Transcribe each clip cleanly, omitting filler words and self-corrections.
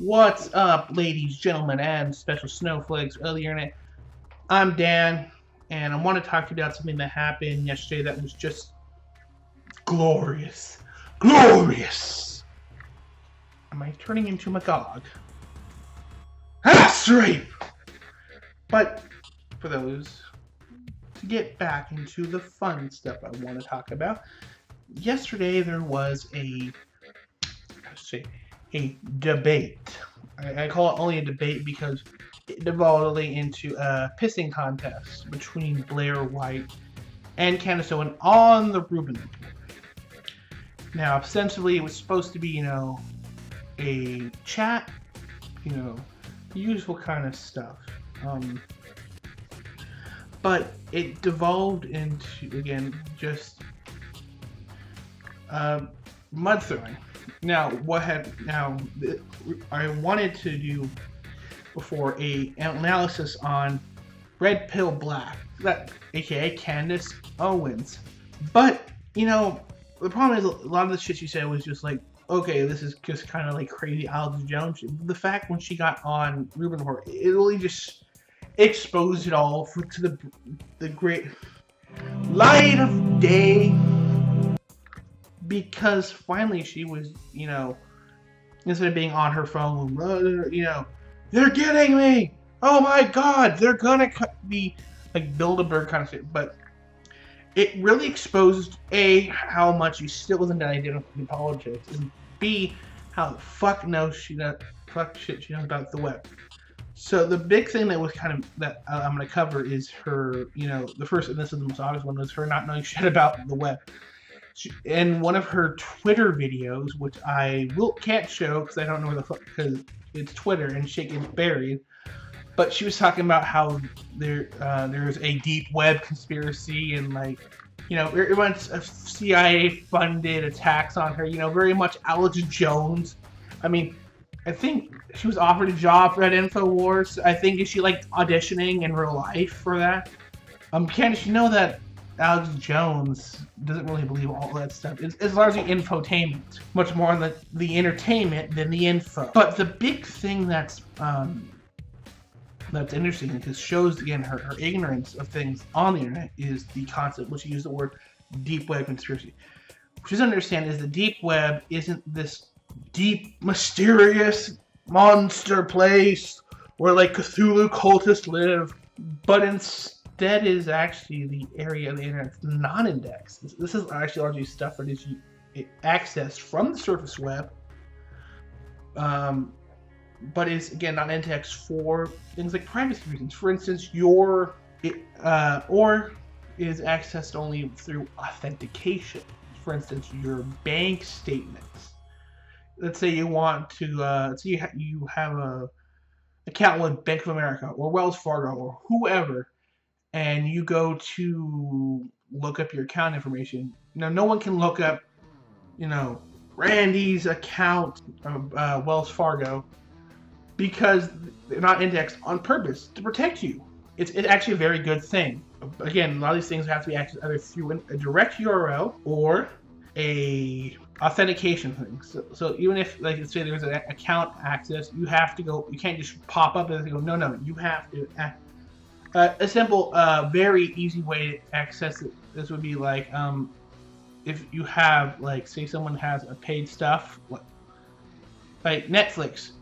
What's up, ladies, gentlemen, and special snowflakes of the internet? I'm Dan, and I want to talk to you about something that happened yesterday that was just glorious. Glorious! Am I turning into Magog? Straight! But for those, to get back into the fun stuff I want to talk about, yesterday there was a debate. I call it only a debate because it devolved into a pissing contest between Blaire White and Candace Owens on the Rubin. Now, ostensibly, it was supposed to be, a chat, usual kind of stuff. But it devolved into, again, just mud throwing. Now, I wanted to do before an analysis on Red Pill Black, that aka Candace Owens. But, the problem is a lot of the shit she said was just like, okay, this is just kind of like crazy Alex Jones shit. The fact when she got on Rubin Report, it really just exposed it all to the great light of day. Because finally she was, instead of being on her phone, they're getting me! Oh my god, they're gonna be like Bilderberg kind of shit. But it really exposed A, how much she still isn't identified in politics, and B, how the fuck she knows about the web. So the big thing that was that I'm gonna cover is her, the first, and this is the most obvious one, was her not knowing shit about the web. In one of her Twitter videos, which I can't show because I don't know where the fuck, because it's Twitter and shit gets buried. But she was talking about how there's a deep web conspiracy and it went CIA funded attacks on her. Very much Alex Jones. I mean, I think she was offered a job at InfoWars. I think is she auditioning in real life for that? Candace, you know that Alex Jones doesn't really believe all that stuff. It's largely infotainment, much more on the entertainment than the info. But the big thing that's interesting, because shows again her ignorance of things on the internet, is the concept, which she used the word deep web conspiracy. What she doesn't understand is the deep web isn't this deep, mysterious monster place where Cthulhu cultists live, but instead is actually the area of the internet that's non-indexed. This is actually largely stuff that is accessed from the surface web, but is again not indexed for things like privacy reasons. For instance, or is accessed only through authentication. For instance, your bank statements. Let's say you want to, you have a account with Bank of America or Wells Fargo or whoever, and you go to look up your account information. Now, no one can look up, Randy's account of Wells Fargo because they're not indexed on purpose to protect you. It's actually a very good thing. Again, a lot of these things have to be accessed either through a direct URL or a authentication thing. So even if, let's say there's an account access, you have to go. You can't just pop up and go. No. You have to. A simple, very easy way to access it. This would be if you have say someone has a paid stuff like Netflix.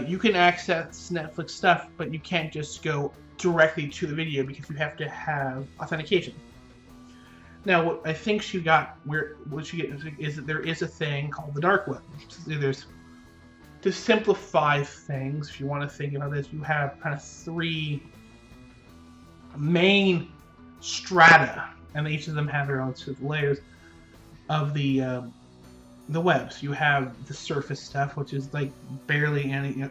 You can access Netflix stuff, but you can't just go directly to the video because you have to have authentication. Now, what I think she got, what she gets is that there is a thing called the dark web. There's, to simplify things, if you want to think about this, you have kind of three main strata, and each of them have their own sort of layers of the web. So you have the surface stuff, which is barely any. I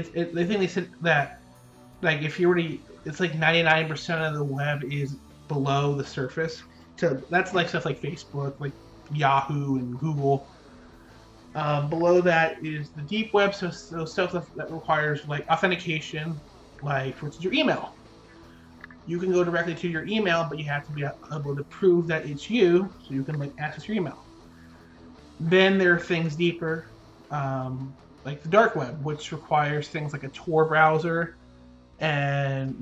think they said that if you were to, it's 99% of the web is below the surface. So that's stuff like Facebook, like Yahoo and Google. Below that is the deep web, so stuff that requires authentication, for instance your email. You can go directly to your email, but you have to be able to prove that it's you, so you can access your email. Then there are things deeper, like the dark web, which requires things like a Tor browser and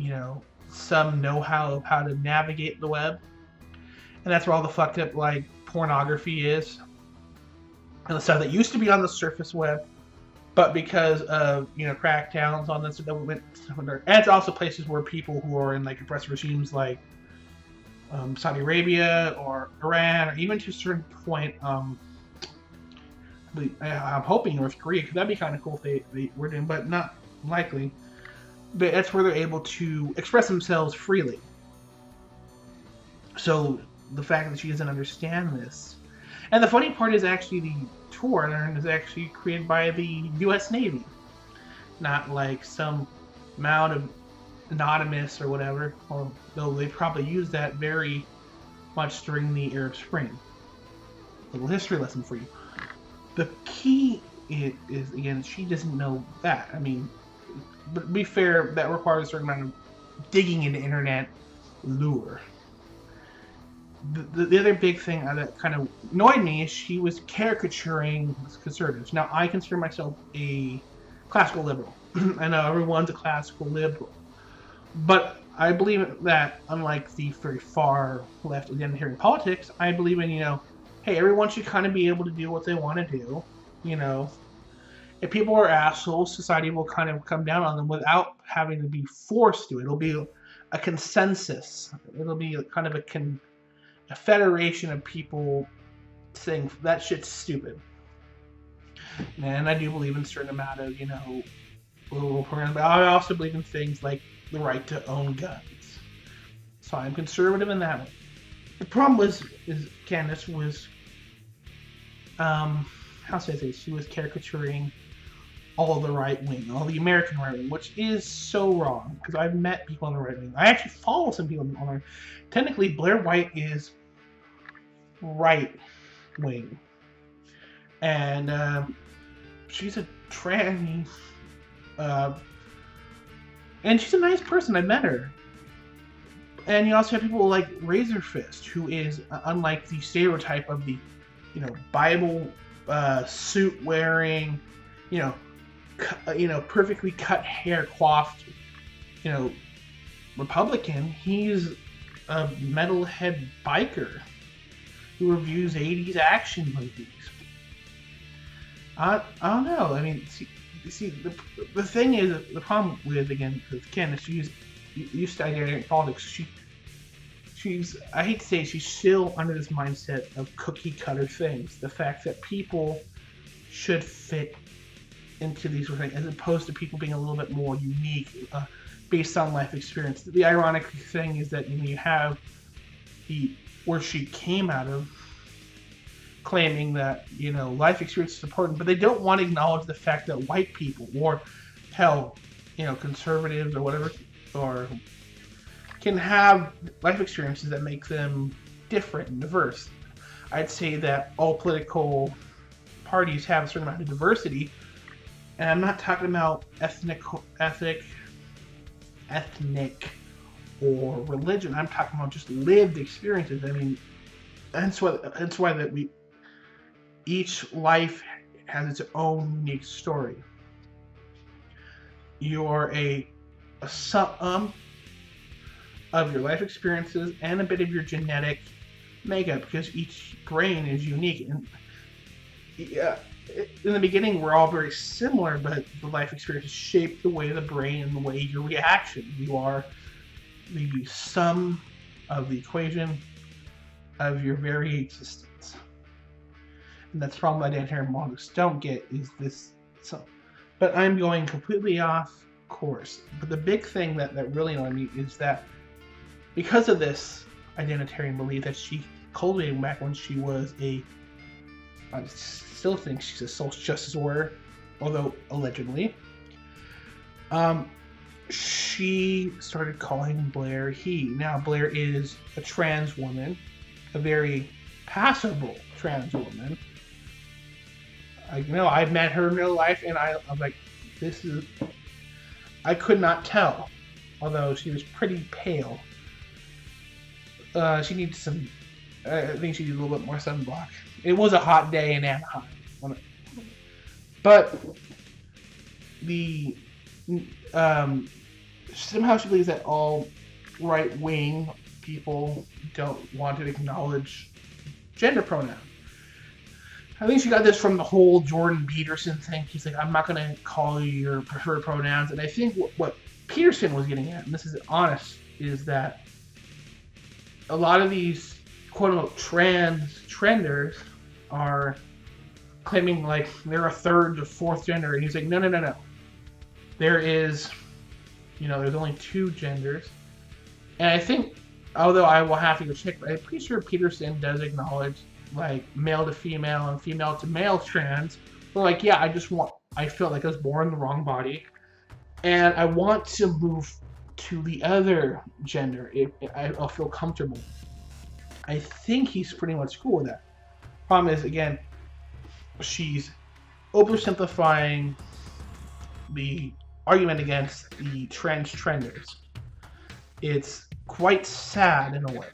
some know-how of how to navigate the web, and that's where all the fucked up like pornography is, and the stuff that used to be on the surface web, but because of crackdowns on this, that went under. And it's also places where people who are in like oppressive regimes like Saudi Arabia or Iran, or even to a certain point, I'm hoping North Korea, because that'd be kind of cool if they were doing, but not likely. But that's where they're able to express themselves freely. So the fact that she doesn't understand this, and the funny part is actually the Tor is actually created by the U.S. Navy, not like some amount of anonymous or whatever. Though they probably used that very much during the Arab Spring. A little history lesson for you. The key is again, she doesn't know that. I mean, but to be fair, that requires a certain amount of digging into internet lure. The other big thing that kind of annoyed me is she was caricaturing conservatives. Now, I consider myself a classical liberal. I know everyone's a classical liberal. But I believe that, unlike the very far left identitarian politics, I believe in, hey, everyone should kind of be able to do what they want to do. If people are assholes, society will kind of come down on them without having to be forced to. It'll be a consensus. It'll be kind of a federation of people saying that shit's stupid. And I do believe in a certain amount of, but I also believe in things like the right to own guns. So I'm conservative in that way. The problem is Candace was, how should I say, she was caricaturing all the right wing, all the American right wing, which is so wrong, because I've met people on the right wing. I actually follow some people on the right. Technically, Blaire White is right wing, and she's a tranny, and she's a nice person. I met her. And you also have people like Razor Fist, who is unlike the stereotype of the Bible suit wearing, perfectly cut hair, coiffed Republican. He's a metalhead biker who reviews 80s action movies. I don't know. I mean, see, the thing is, the problem with, again, with Candace, she used to identity politics. She's, I hate to say it, she's still under this mindset of cookie cutter things. The fact that people should fit into these sort of things, as opposed to people being a little bit more unique based on life experience. The ironic thing is that you have where she came out of, claiming that life experience is important, but they don't want to acknowledge the fact that white people, or hell, conservatives or whatever, or can have life experiences that make them different and diverse. I'd say that all political parties have a certain amount of diversity, and I'm not talking about ethnic or religion. I'm talking about just lived experiences. I mean, that's why that each life has its own unique story. You're a sum of your life experiences and a bit of your genetic makeup, because each brain is unique. And in the beginning, we're all very similar, but the life experiences shape the way the brain and the way your reaction. You are the sum of the equation of your very existence. And that's the problem identitarian models don't get, is this. So, but I'm going completely off course. But the big thing that really annoyed me is that because of this identitarian belief that she cultivated back when she was I still think she's a social justice warrior, although allegedly, she started calling Blaire he. Now, Blaire is a trans woman, a very passable trans woman. I've met her in real life, and I'm like, I could not tell, although she was pretty pale. She needs some, I think she needs a little bit more sunblock. It was a hot day in Anaheim. But the somehow she believes that all right-wing people don't want to acknowledge gender pronouns. I think she got this from the whole Jordan Peterson thing. He's like, I'm not going to call you your preferred pronouns. And I think what Peterson was getting at, and this is honest, is that a lot of these quote-unquote trenders are claiming like they're a third or fourth gender. And he's like, no. There is, there's only two genders. And I think, although I will have to go check, I'm pretty sure Peterson does acknowledge like male to female and female to male trans. But like, yeah, I felt like I was born in the wrong body. And I want to move to the other gender if I'll feel comfortable. I think he's pretty much cool with that. Problem is, again, she's oversimplifying the argument against the trenders. It's quite sad in a way.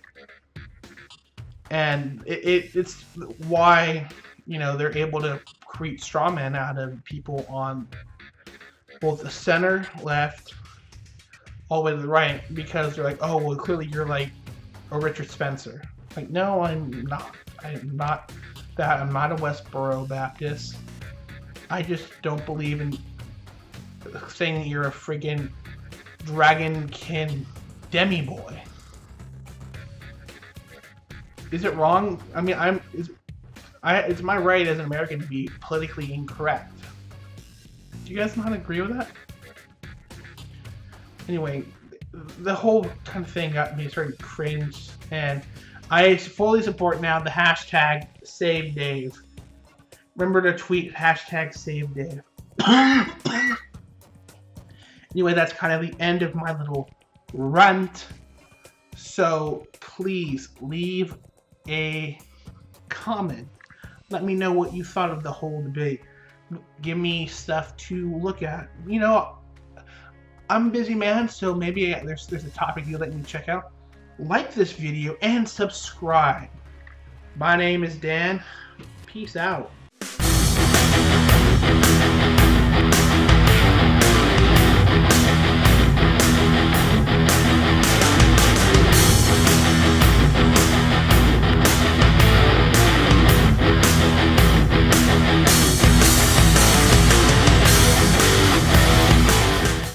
And it's why, they're able to create straw men out of people on both the center, left, all the way to the right, because they're like, oh, well, clearly you're like a Richard Spencer. Like, no, I'm not. I'm not that. I'm not a Westboro Baptist. I just don't believe in saying that you're a friggin' dragonkin demi-boy. Is it wrong? I mean, it's my right as an American to be politically incorrect. Do you guys not agree with that? Anyway, the whole kind of thing got me sort of cringe, and I fully support now the hashtag Save Dave. Remember to tweet hashtag Save Dave. Anyway, that's kind of the end of my little rant. So please leave a comment. Let me know what you thought of the whole debate. Give me stuff to look at. I'm a busy man, so maybe there's a topic you'd like me to check out. Like this video and subscribe. My name is Dan. Peace out.